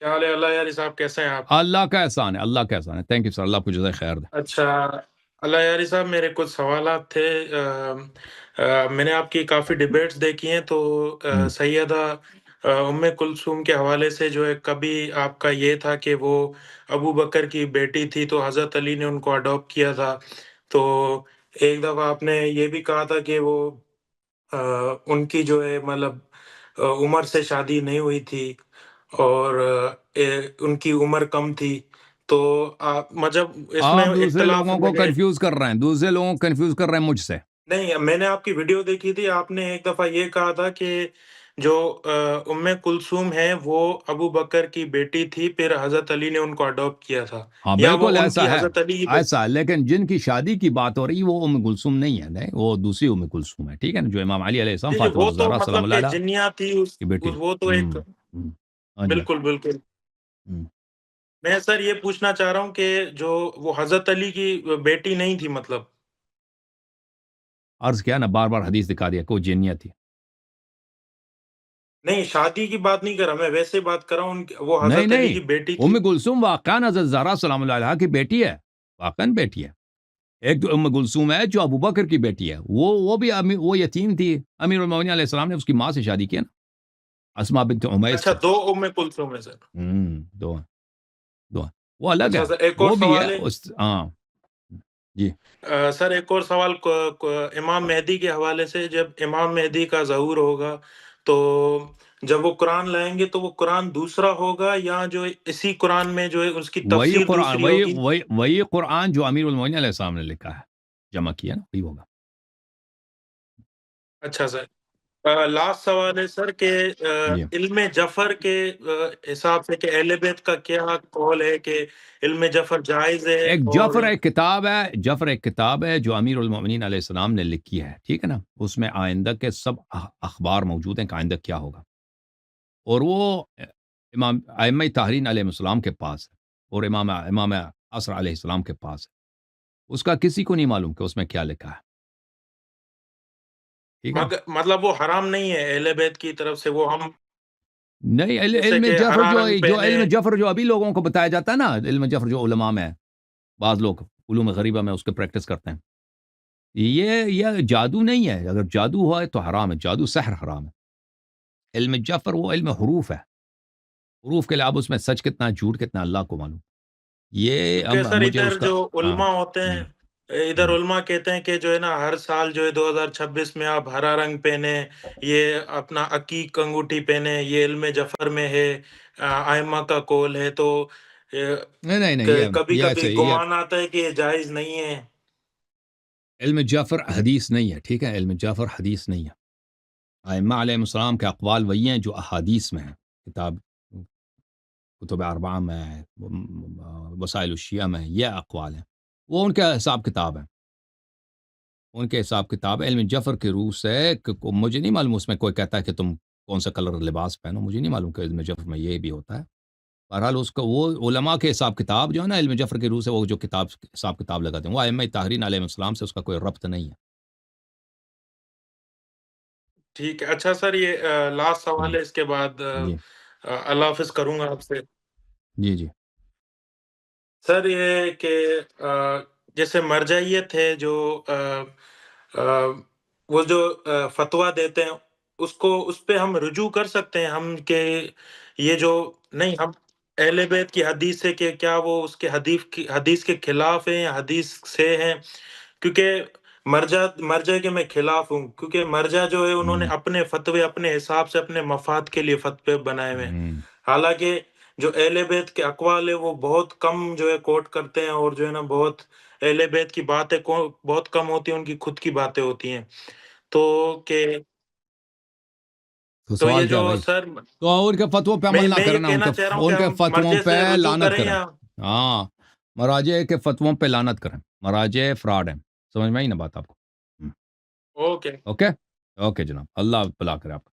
کیا حال ہے اللہ یاری صاحب، کیسے ہیں آپ؟ اللہ کا احسان ہے، اللہ کا احسان ہے. تھینک یو سر، اللہ آپ کو جزائے خیر دے. اچھا، اللہ یاری صاحب میرے کچھ سوالات تھے. میں نے آپ کی کافی ڈیبیٹس دیکھی ہیں، تو ہم، سیدہ ام کلثوم کے حوالے سے جو ہے، کبھی آپ کا یہ تھا کہ وہ ابو بکر کی بیٹی تھی تو حضرت علی نے ان کو اڈاپٹ کیا تھا. تو ایک دفعہ آپ نے یہ بھی کہا تھا کہ وہ ان کی جو ہے مطلب عمر سے شادی نہیں ہوئی تھی، اور ان کی عمر کم تھی. تو آپ مطلب اس میں آپ دوسرے اختلاف لوگوں کو لگے. کنفیوز کر رہے ہیں، دوسرے لوگوں کو کنفیوز کر رہے ہیں مجھ سے. نہیں، میں نے آپ کی ویڈیو دیکھی تھی، آپ نے ایک دفعہ یہ کہا تھا کہ جو ام کلثوم ہے وہ ابو بکر کی بیٹی تھی، پھر حضرت علی نے ان کو اڈاپٹ کیا تھا، ہاں یا وہ بالکل ان ایسا کی ہے، حضرت علی کی ایسا ہے، لیکن جن کی شادی کی بات ہو رہی وہ ام کلثوم نہیں ہے، نہیں وہ دوسری ام کلثوم ہے، ٹھیک ہے نا، جو امام علی علیہ السلام جی جی، فاطمہ وہ تو الزہرا سلام مطلب اللہ کہ علیہا جنیات تھی کی بیٹی. وہ تو ایک. ہم. ہاں جی. بالکل بالکل. ہم. میں سر یہ پوچھنا چاہ رہا ہوں کہ جو وہ حضرت علی کی بیٹی نہیں تھی مطلب. عرض کیا نا، بار بار حدیث دکھا دیا کوئی جنیت تھی. نہیں، شادی کی بات نہیں کر رہا میں، ویسے بات کر رہا ہوں وہ نہیں حضرت علی نہیں، کی بیٹی تھی. ام کلثوم واقعا حضرت زہرا سلام اللہ علیہا کی بیٹی ہے، واقعا بیٹی ہے. ایک تو ام کلثوم ہے جو ابو بکر کی بیٹی ہے، وہ بھی وہ یتیم تھی، امیر المومنین علیہ السلام نے اس کی ماں سے شادی کیا نا، اسما بنت عمیس اچھا، سے. دو ام کلثوم ہے سر. دو دو وہ الگ اچھا ہے، سر، ایک اور وہ بھی ہے سوال ہے. اس. ہاں جی. سر ایک اور سوال امام مہدی کے حوالے سے. جب امام مہدی کا ظہور ہوگا تو جب وہ قرآن لائیں گے تو وہ قرآن دوسرا ہوگا، یا جو اسی قرآن میں جو ہے اس کی وہی تفسیر قرآن، دوسری ہوگی؟ وہی قرآن جو امیر المومنین علیہ السلام نے لکھا ہے، جمع کیا نا، وہی ہوگا. اچھا سر، لاسٹ سوال ہے سر کہ جی. علم جفر کے حساب سے کہ اہل بیت کا کیا قول ہے کہ علم جفر جائز ہے؟ اور ایک جفر ایک کتاب ہے جو امیر المومنین علیہ السلام نے لکھی ہے، ٹھیک ہے نا، اس میں آئندہ کے سب اخبار موجود ہیں کہ آئندہ کیا ہوگا، اور وہ امام ائمہ طاہرین علیہ السلام کے پاس ہے، اور امام عصر علیہ السلام کے پاس ہے. اس کا کسی کو نہیں معلوم کہ اس میں کیا لکھا ہے، ٹھیک ہے نا. مطلب وہ حرام نہیں ہے اہل بیت کی طرف سے، وہ ہم نہیں، جیسے علم کہ جفر ہرا رنگ جو پہنے. علم جفر جو ابھی لوگوں کو بتایا جاتا ہے نا، علم جفر جو علماء میں ہے، بعض لوگ علوم غریبہ میں اس کے پریکٹس کرتے ہیں، یہ جادو نہیں ہے. اگر جادو ہوا ہے تو حرام ہے، جادو سحر حرام ہے. علم جفر وہ علم حروف ہے، حروف کے علاوہ اس میں سچ کتنا جھوٹ کتنا اللہ کو معلوم. یہ کیونکہ سر مجھے اس ادھر کا. جو ہاں. علماء ہوتے ہیں، ہم، ادھر ہم. علماء کہتے ہیں کہ جو ہے نا ہر سال جو ہے 2026 میں آپ ہرا رنگ پہنے، یہ اپنا عقیق انگوٹھی پہنے، یہ علم جفر میں ہے، ائمہ کا قول ہے. تو نہیں نہیں نہیں، کبھی یہ ایسے کبھی گمان آتا ہے کہ یہ جائز نہیں ہے. علم جعفر حدیث نہیں ہے، ٹھیک ہے، علم جعفر حدیث نہیں ہے. ائمہ علیہ السلام کے اقوال وہی ہیں جو احادیث میں ہیں، کتب اربعہ میں، وسائل الشیعہ میں، یہ اقوال ہیں، وہ ان کا حساب کتاب ہے، ان کے حساب کتاب ہے. علم جعفر کے روح سے مجھے نہیں معلوم اس میں کوئی کہتا ہے کہ تم کون سا کلر لباس پہنو، مجھے نہیں معلوم کہ علم جعفر میں یہ بھی ہوتا ہے. بہرحال اس کا وہ علماء کے حساب کتاب جو ہے نا، علم جعفر کے روح سے وہ جو حساب کتاب لگاتے ہیں، وہ ائمہ طاہرین علیہ السلام سے اس کا کوئی ربط نہیں ہے. ٹھیک ہے. اچھا سر، یہ لاسٹ سوال جی. ہے، اس کے بعد جی. اللہ حافظ کروں گا آپ سے. جی. جی. سر یہ کہ جیسے مرجعیت ہے جو آ، وہ جو فتویٰ دیتے ہیں، اس پہ ہم رجوع کر سکتے ہیں ہم کہ یہ جو نہیں، ہم اہل بیت کی حدیث سے کہ کیا وہ اس کے حدیث کے خلاف ہیں یا حدیث سے ہیں؟ کیونکہ مرجع کے میں خلاف ہوں، کیونکہ مرجع جو ہے انہوں نے ہم، اپنے فتوے اپنے حساب سے اپنے مفاد کے لیے فتوے بنائے ہوئے ہیں. ہم. حالانکہ جو اہل بیت کے اقوال ہے وہ بہت کم جو ہے کوٹ کرتے ہیں، اور جو ہے نا بہت اہل بیت کی باتیں بہت کم ہوتی ہیں، ان کی خود کی باتیں ہوتی ہیں. تو کہ تو تو یہ سوال کیا جو ہے بھائی؟ سر، تو ان کے فتووں پہ عمل نہ میں یہ کرنا، کہنا چاہ رہا ہوں کہ ان کے ہم فتووں مرجع پہ سے رجوع لعنت کریں کریں. یا. ہاں، مراجع کے فتووں پہ لعنت کریں، مراجع فراڈ ہیں. سمجھ میں آئی نا بات آپ کو؟ اوکے. اوکے. اوکے جناب، اللہ بلا کرے آپ کو.